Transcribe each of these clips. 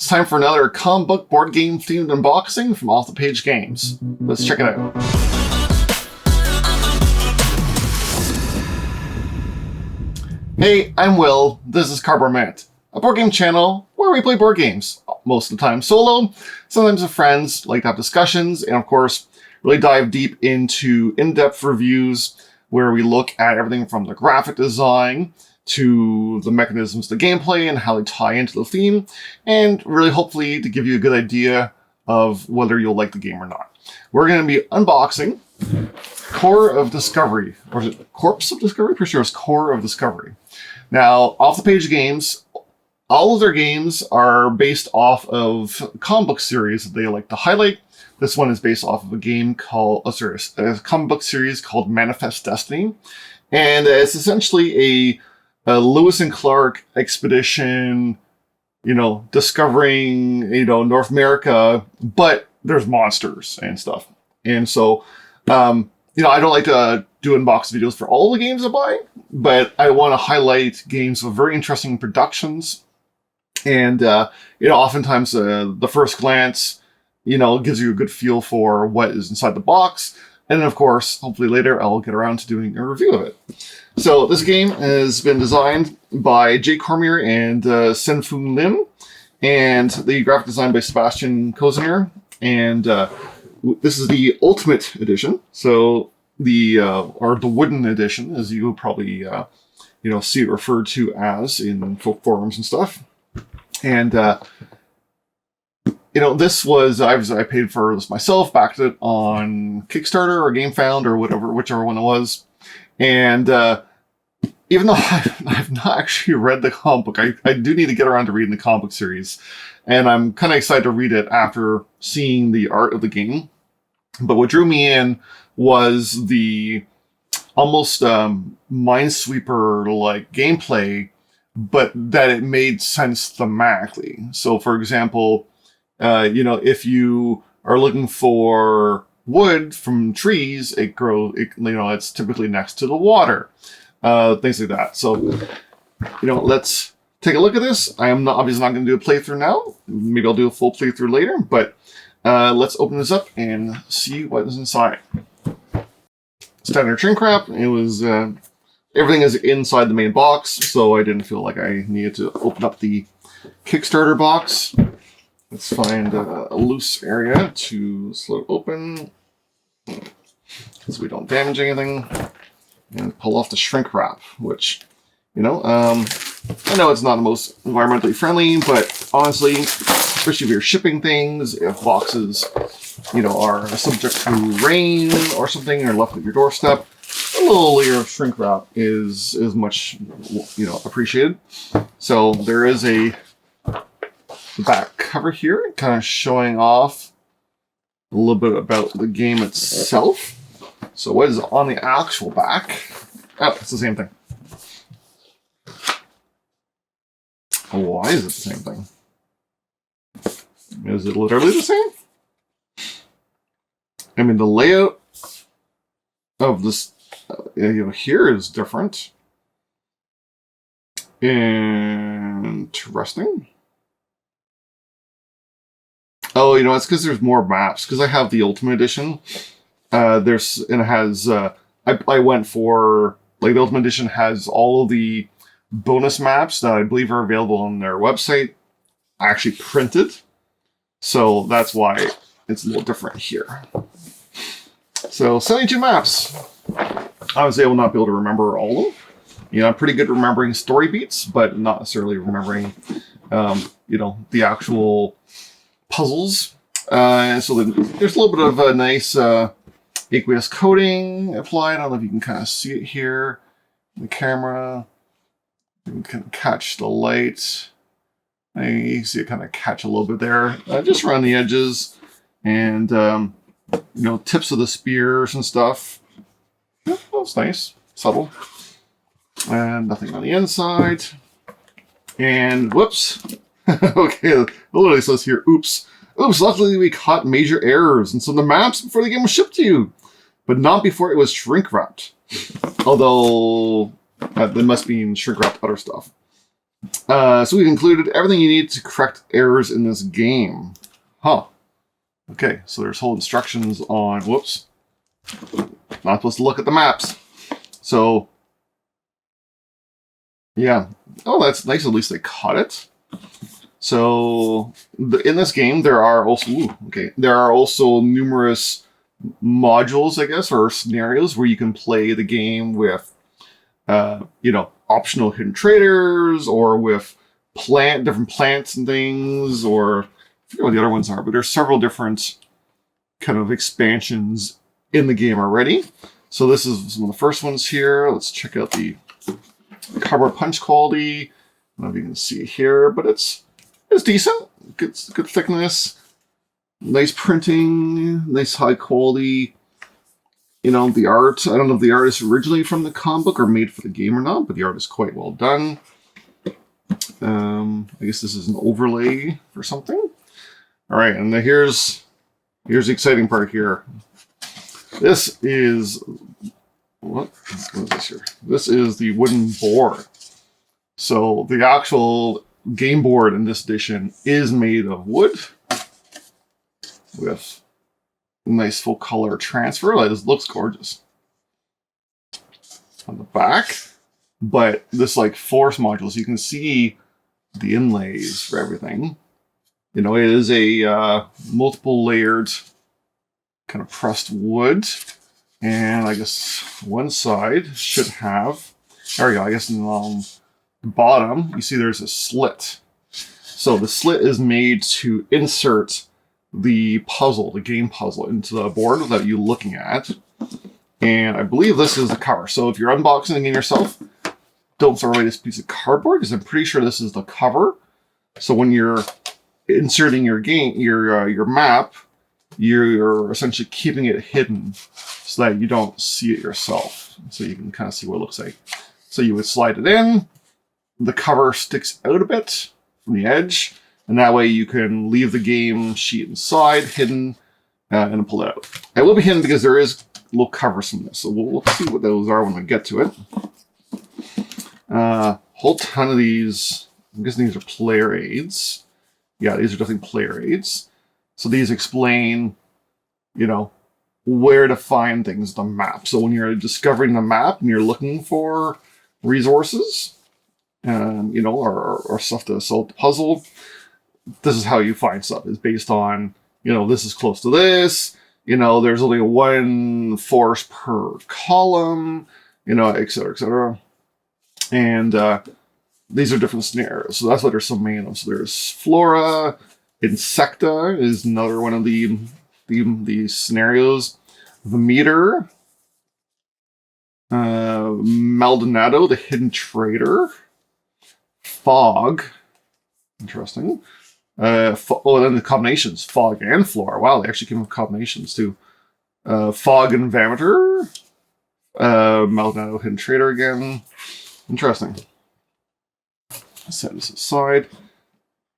It's time for another comic book board game themed unboxing from Off the Page Games. Let's check it out. Hey, I'm Will. This is Cardboard Minute, a board game channel where we play board games. Most of the time solo, sometimes with friends, like to have discussions, and of course, really dive deep into in-depth reviews where we look at everything from the graphic design to the mechanisms of the gameplay and how they tie into the theme, and really hopefully to give you a good idea of whether you'll like the game or not. We're going to be unboxing Core of Discovery, or is it Corpse of Discovery? Pretty sure it's Core of Discovery. Now, Off the Page Games, all of their games are based off of comic book series that they like to highlight. This one is based off of a game called, a comic book series called Manifest Destiny. And it's essentially a Lewis and Clark expedition, discovering, North America, but there's monsters and stuff. And so, I don't like to do unbox videos for all the games I buy, but I want to highlight games with very interesting productions. And, oftentimes the first glance, gives you a good feel for what is inside the box. And then, of course, hopefully later I'll get around to doing a review of it. So this game has been designed by Jay Cormier and Senfu Lim, and the graphic design by Sebastian Koziner. And this is the Ultimate Edition. So or the wooden edition, as you would probably see it referred to as in folk forums and stuff. And this was, I paid for this myself, backed it on Kickstarter or GameFound or whichever one it was. And even though I've not actually read the comic book, I do need to get around to reading the comic book series. And I'm kind of excited to read it after seeing the art of the game. But what drew me in was the almost minesweeper-like gameplay, but that it made sense thematically. So, for example, if you are looking for wood from trees, it's typically next to the water, things like that. So, let's take a look at this. I am obviously not going to do a playthrough now. Maybe I'll do a full playthrough later, but let's open this up and see what is inside. Standard shrink wrap. It was everything is inside the main box, so I didn't feel like I needed to open up the Kickstarter box. Let's find a loose area to slow open so we don't damage anything, and pull off the shrink wrap, which, I know it's not the most environmentally friendly, but honestly, especially if you're shipping things, if boxes, are subject to rain or something or left at your doorstep, a little layer of shrink wrap is much, appreciated. So there is the back cover here, kind of showing off a little bit about the game itself. So what is on the actual back? Oh, it's the same thing. Why is it the same thing? Is it literally the same? I mean, the layout of this, here is different. Interesting. Oh, it's because there's more maps. Because I have the Ultimate Edition. I went for, the Ultimate Edition has all of the bonus maps that I believe are available on their website. I actually printed. So that's why it's a little different here. So 72 maps. Obviously, I will not be able to remember all of them. I'm pretty good at remembering story beats, but not necessarily remembering, the actual puzzles. So there's a little bit of a nice aqueous coating applied. I don't know if you can kind of see it here in the camera. You can catch the light. You can see it kind of catch a little bit there, just around the edges, and tips of the spears and stuff. Yeah, that's nice, subtle, and nothing on the inside. And whoops, okay, it literally says here, "Oops, luckily we caught major errors, and so the maps before the game was shipped to you, but not before it was shrink wrapped." Although they must be in shrink wrapped other stuff. So we've included everything you need to correct errors in this game. Huh. Okay, so there's whole instructions on, whoops, not supposed to look at the maps. So, yeah. Oh, that's nice. At least they caught it. So, in this game, there are also numerous modules, I guess, or scenarios where you can play the game with, optional hidden traders or with different plants and things, or I forget what the other ones are, but there's several different kind of expansions in the game already. So this is some of the first ones here. Let's check out the cardboard punch quality. I don't know if you can see here, but it's decent. Good thickness, nice printing, nice high quality. The art, I don't know if the art is originally from the comic book or made for the game or not, but the art is quite well done. I guess this is an overlay for something. All right, and here's the exciting part here. This is, what is this here? This is the wooden board. So the actual game board in this edition is made of wood with nice full color transfer. This looks gorgeous on the back. But this force modules, you can see the inlays for everything. It is a multiple layered kind of pressed wood. And I guess one side should have, there we go, I guess in the bottom, you see there's a slit. So the slit is made to insert the game puzzle, into the board without you looking at. And I believe this is the cover. So if you're unboxing the game yourself, don't throw away this piece of cardboard, because I'm pretty sure this is the cover. So when you're inserting your map, you're essentially keeping it hidden so that you don't see it yourself. So you can kind of see what it looks like. So you would slide it in. The cover sticks out a bit from the edge, and that way you can leave the game sheet inside, hidden, and pull it out. It will be hidden because there is little covers from this, so we'll see what those are when we get to it. Whole ton of these, I'm guessing these are player aids. Yeah, these are definitely player aids. So these explain, where to find things on the map. So when you're discovering the map and you're looking for resources, or stuff to solve the puzzle, this is how you find stuff. It's based on, this is close to this, there's only one force per column, et cetera, et cetera. And these are different scenarios. So that's why there's so many of them. So there's Flora, Insecta is another one of the scenarios. The Meter, Maldonado, the Hidden Trader, Fog, interesting. And then the combinations, Fog and Flora. Wow, they actually came up with combinations too. Fog and Vameter, Maldonado, Hidden Trader again. Interesting. Set this aside.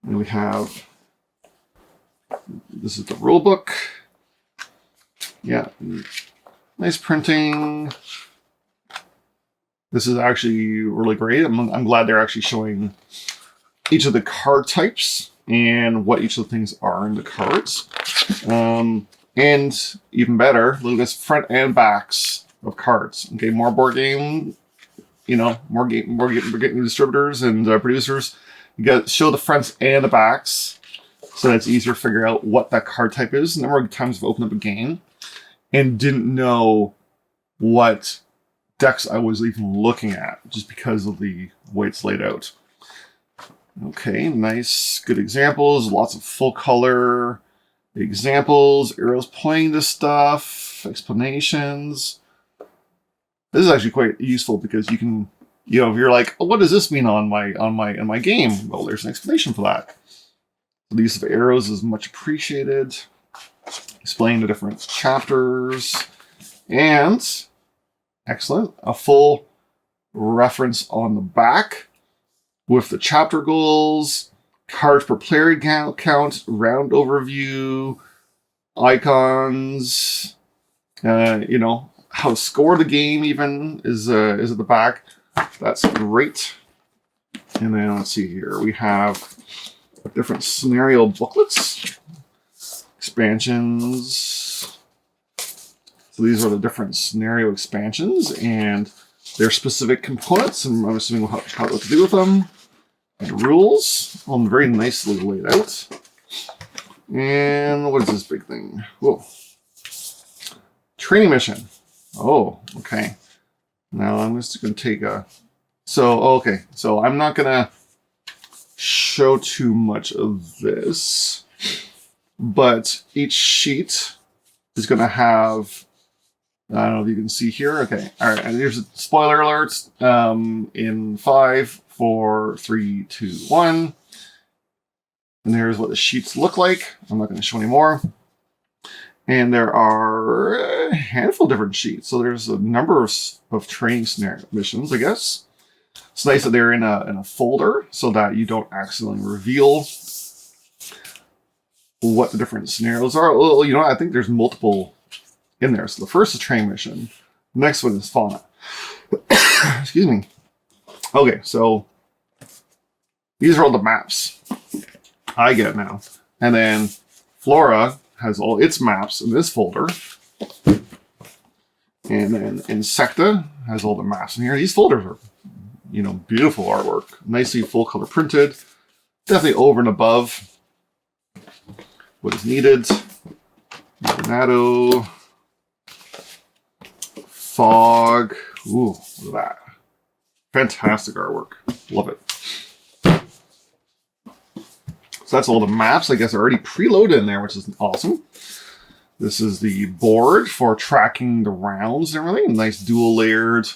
And we have, this is the rule book. Yeah, nice printing. This is actually really great. I'm glad they're actually showing each of the card types and what each of the things are in the cards. And even better, look at this, front and backs of cards. Okay, more board game, more game distributors and producers. You got to show the fronts and the backs so that it's easier to figure out what that card type is. A number of times I've opened up a game and didn't know what decks I was even looking at just because of the way it's laid out. Okay, nice, good examples, lots of full color examples, arrows pointing to stuff, explanations. This is actually quite useful because you can, if you're like, oh, what does this mean in my game? Well, there's an explanation for that. The use of arrows is much appreciated. Explain the different chapters, and excellent, a full reference on the back with the chapter goals, cards per player count, round overview, icons, how to score the game even is at the back. That's great. And then let's see here. We have different scenario booklets, expansions. So these are the different scenario expansions and their specific components, and I'm assuming what to do with them. And rules, all very nicely laid out. And what is this big thing? Whoa. Training mission. Oh, okay. Now I'm just going to take a... So, okay. So I'm not going to show too much of this. But each sheet is going to have... I don't know if you can see here. Okay. All right. And here's a spoiler alert. In 5, 4, 3, 2, 1. And there's what the sheets look like. I'm not going to show any more. And there are a handful of different sheets. So there's a number of training scenario missions, I guess. It's nice that they're in a folder so that you don't accidentally reveal what the different scenarios are. Well, you know, I think there's multiple in there. So the first is training mission. The next one is fauna. Excuse me. Okay, so these are all the maps I get now. And then Flora has all its maps in this folder. And then Insecta has all the maps in here. These folders are, you know, beautiful artwork. Nicely full color printed. Definitely over and above what is needed. Tornado. Fog. Ooh, look at that. Fantastic artwork. Love it. So that's all the maps, I guess, are already preloaded in there, which is awesome. This is the board for tracking the rounds and everything. Nice dual layered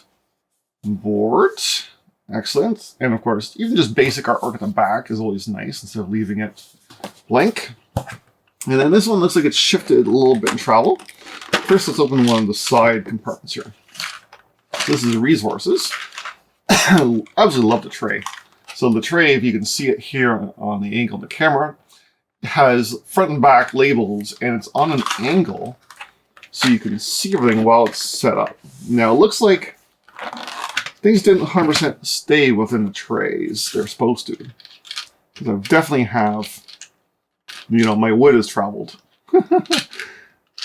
board. Excellent. And of course, even just basic artwork at the back is always nice instead of leaving it blank. And then this one looks like it's shifted a little bit in travel. First, let's open one of the side compartments here. This is resources. I absolutely love the tray. So the tray, if you can see it here on the angle of the camera, has front and back labels, and it's on an angle so you can see everything while it's set up. Now, it looks like things didn't 100% stay within the trays they're supposed to. Because I definitely have, you know, my wood has traveled.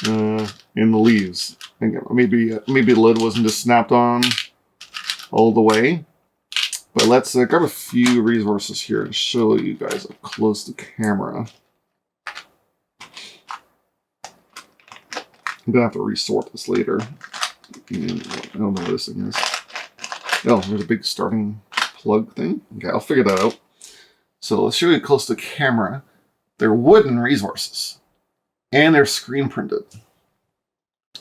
In the leaves. Maybe the lid wasn't just snapped on all the way. But let's grab a few resources here and show you guys up close to camera. I'm going to have to resort this later. I don't know what this thing is. Oh, there's a big starting plug thing. Okay, I'll figure that out. So let's show you close to camera. They're wooden resources. And they're screen printed.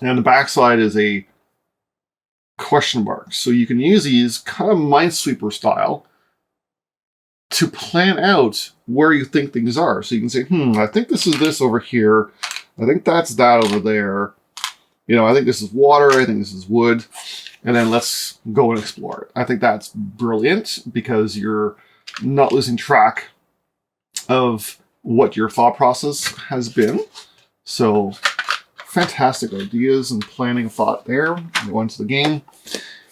And on the backside is a question mark. So you can use these kind of minesweeper style to plan out where you think things are. So you can say, I think this is this over here. I think that's that over there. You know, I think this is water. I think this is wood. And then let's go and explore it. I think that's brilliant because you're not losing track of what your thought process has been. So, fantastic ideas and planning thought there. Go into the game.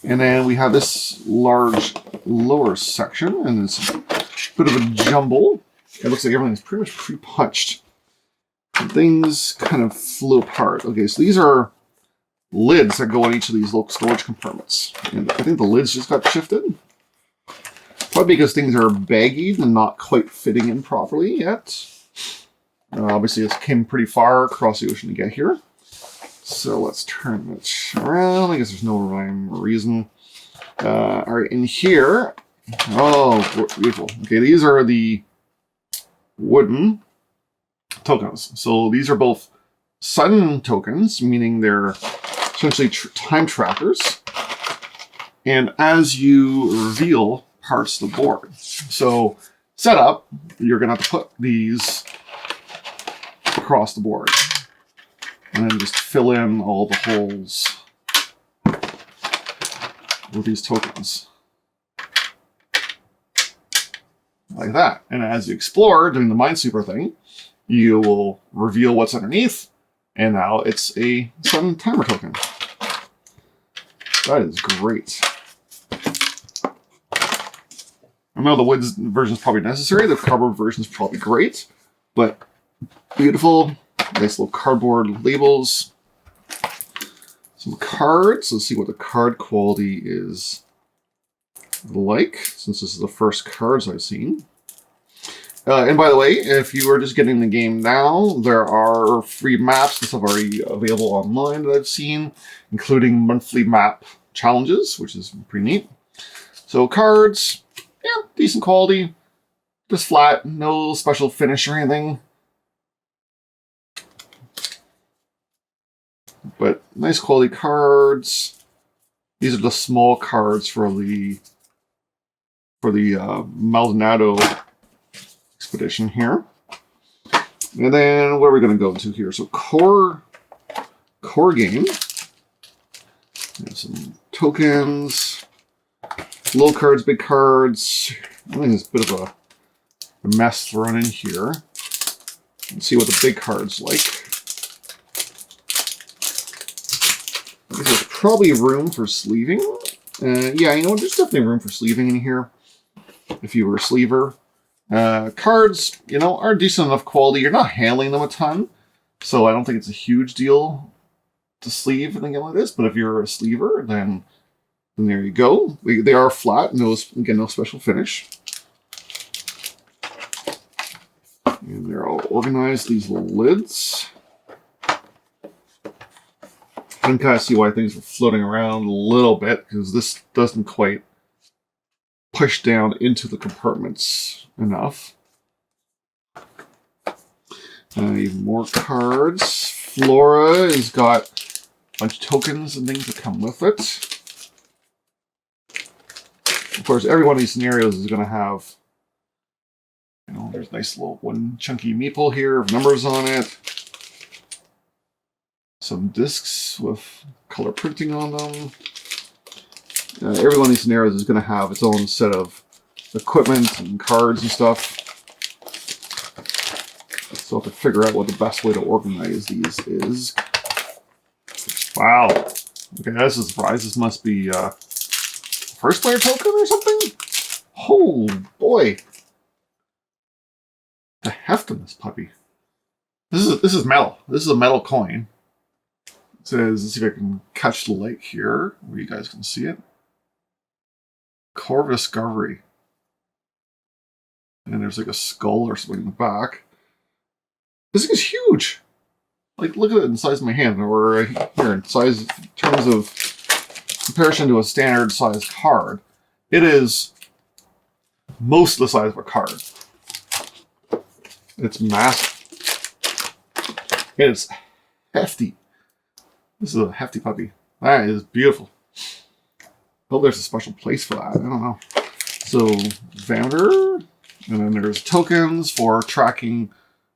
And then we have this large lower section, and it's a bit of a jumble. It looks like everything's pretty much pre-punched. And things kind of flew apart. Okay, so these are lids that go on each of these little storage compartments. And I think the lids just got shifted. Probably because things are baggied and not quite fitting in properly yet. Obviously, it came pretty far across the ocean to get here. So let's turn it around. I guess there's no rhyme or reason. All right, in here. Oh, beautiful. Okay, these are the wooden tokens. So these are both sun tokens, meaning they're essentially time trackers. And as you reveal parts of the board. So set up, you're going to have to put these across the board. And then just fill in all the holes with these tokens. Like that. And as you explore, doing the minesweeper thing, you will reveal what's underneath. And now it's a sun timer token. That is great. I know the wood version is probably necessary. The cardboard version is probably great, but beautiful. Nice little cardboard labels. Some cards. Let's see what the card quality is like, since this is the first cards I've seen. And by the way, if you are just getting the game now, there are free maps and stuff already available online that I've seen, including monthly map challenges, which is pretty neat. So cards, yeah, decent quality, just flat, no special finish or anything. But nice quality cards. These are the small cards for the Maldonado expedition here. And then what are we going to go into here? So core game. There's some tokens, little cards, big cards. I think it's a bit of a mess thrown in here. Let's see what the big cards like. There's probably room for sleeving. Yeah, you know what? There's definitely room for sleeving in here if you were a sleever. Cards, you know, are decent enough quality. You're not handling them a ton, so I don't think it's a huge deal to sleeve and again like this. But if you're a sleever, then there you go. They are flat. No special finish. And they're all organized. These little lids. I can kind of see why things are floating around a little bit, because this doesn't quite push down into the compartments enough. Even more cards. Flora has got a bunch of tokens and things that come with it. Of course, every one of these scenarios is going to have, you know, there's a nice little one chunky meeple here with numbers on it. Some discs with color printing on them. Every one of these scenarios is going to have its own set of equipment and cards and stuff. So I have to figure out what the best way to organize these is. Wow. Okay, that's a surprise. This must be first player token or something? Oh boy. The heft of this puppy. This is metal. This is a metal coin. It says, let's see if I can catch the light here where you guys can see it. Core Discovery. And there's like a skull or something in the back. This thing is huge. Like, look at it in the size of my hand, or here in size, in terms of comparison to a standard size card. It is most of the size of a card. It's massive. It's hefty. This is a hefty puppy. That is beautiful. Oh, there's a special place for that. I don't know. So, Vander. And then there's tokens for tracking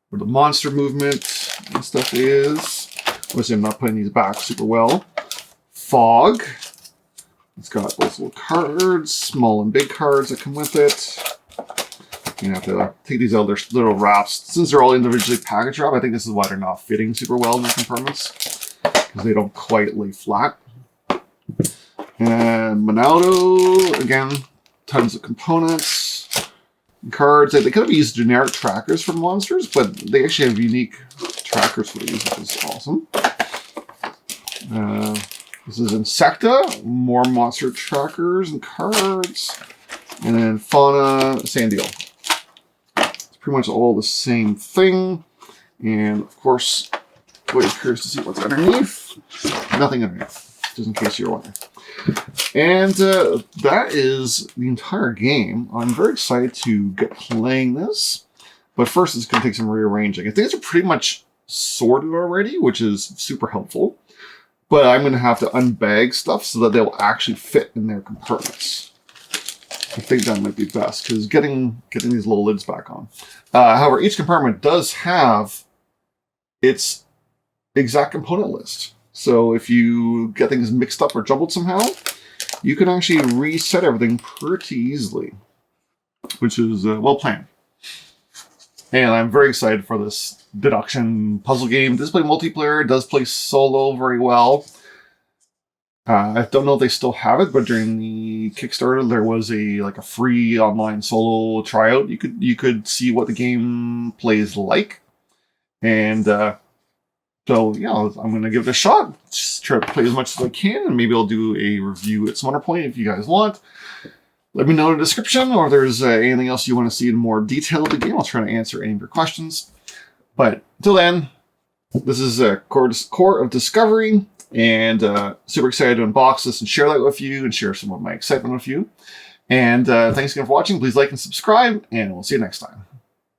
where the monster movement and stuff is. Obviously, I'm not putting these back super well. Fog. It's got those little cards, small and big cards that come with it. You have to take these out, their little wraps. Since they're all individually package wrapped, I think this is why they're not fitting super well in the compartments, because they don't quite lay flat. And Monaudo, again, tons of components, cards. They could have used generic trackers for monsters, but they actually have unique trackers for these, which is awesome. This is Insecta, more monster trackers and cards. And then Fauna, same deal. It's pretty much all the same thing. And of course, we're curious to see what's underneath. Nothing underneath, just in case you're wondering. And that is the entire game. I'm very excited to get playing this. But first, it's going to take some rearranging. I think it's pretty much sorted already, which is super helpful. But I'm going to have to unbag stuff so that they'll actually fit in their compartments. I think that might be best, because getting these little lids back on. However, each compartment does have its exact component list. So if you get things mixed up or jumbled somehow, you can actually reset everything pretty easily, which is well planned. And I'm very excited for this deduction puzzle game. It does play multiplayer, it does play solo very well. I don't know if they still have it, but during the Kickstarter, there was a free online solo tryout. You could see what the game plays like, and so yeah, I'm gonna give it a shot. Just try to play as much as I can, and maybe I'll do a review at some other point if you guys want. Let me know in the description, or if there's anything else you want to see in more detail of the game. I'll try to answer any of your questions. But until then, this is Core of Discovery, and super excited to unbox this and share that with you, and share some of my excitement with you. And thanks again for watching. Please like and subscribe, and we'll see you next time.